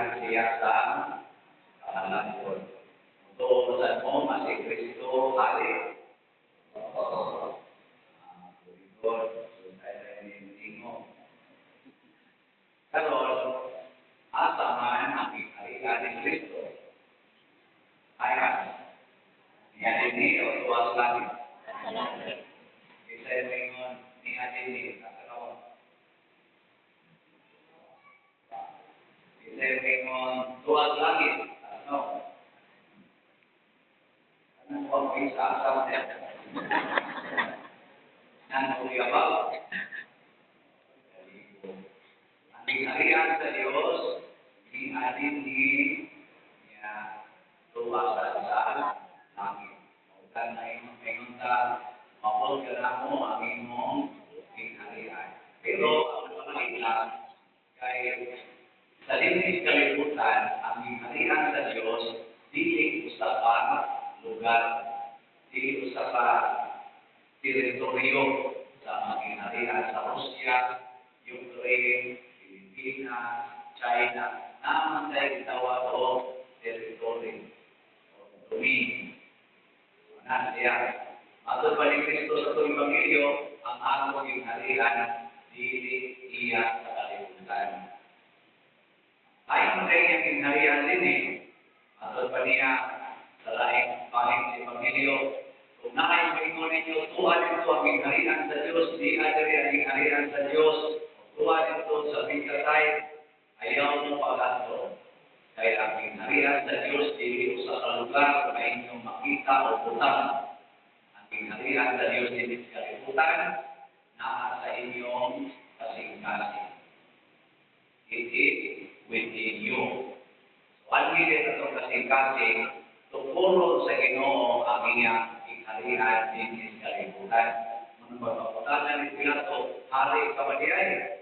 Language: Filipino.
pinangyarihan siya sa kahalan. Tutusan mo, si Kristo, hari. Lord, sunday na mo. Karon, asa man ang ikarihan ni Kristo? Ayan. Yan ini o tuwas langit. Isa yung ni Adini, kakarawan. Isa yung tuwas langit. Ano? Ano po ang isa asam niya? Nang uyabaw. Ang ikarihan sa Diyos, ni Adini, niya tuwasan sa langit. Huwag na imong pinunta, mapod ka na mo ang imong ikarihan. Pero, ang pamagitan, kay sa linis kalibutan, ang ikarihan sa Diyos, dili usapan lugar, dili usapan teritoryo sa mga ikarihan sa Russia, Ukraine, Pilipinas, China, naman tayo gitawag o teritoryo o dominio. Siya. Matod pa ni Kristo sa itong Ebanghelyo, ang akong ingharian, dili iya sa kalibutan. Ay, magkaya niyang ingharian din eh. Matod pa niya sa laing pahing sa Ebanghelyo, kung naay maingon ninyo, tuwa dito ang ingharian sa Diyos, di adari ang ingharian sa Diyos, tuwa dito sa bigkatay, ayaw mo pag-ato. Kaya ang ingharian sa Diyos, dili sa kalugar na inyong makita o butang. Ang ingharian sa Diyos, dili sa kalibutan, na sa inyong kasing-kasing. It is within you. So, ang hindi na itong kasing-kasing, tupuro sa Ginoo ang iyang ingharian, dili sa kalibutan. Mga pagpaputanan ni Pilato, hari ka ba diay?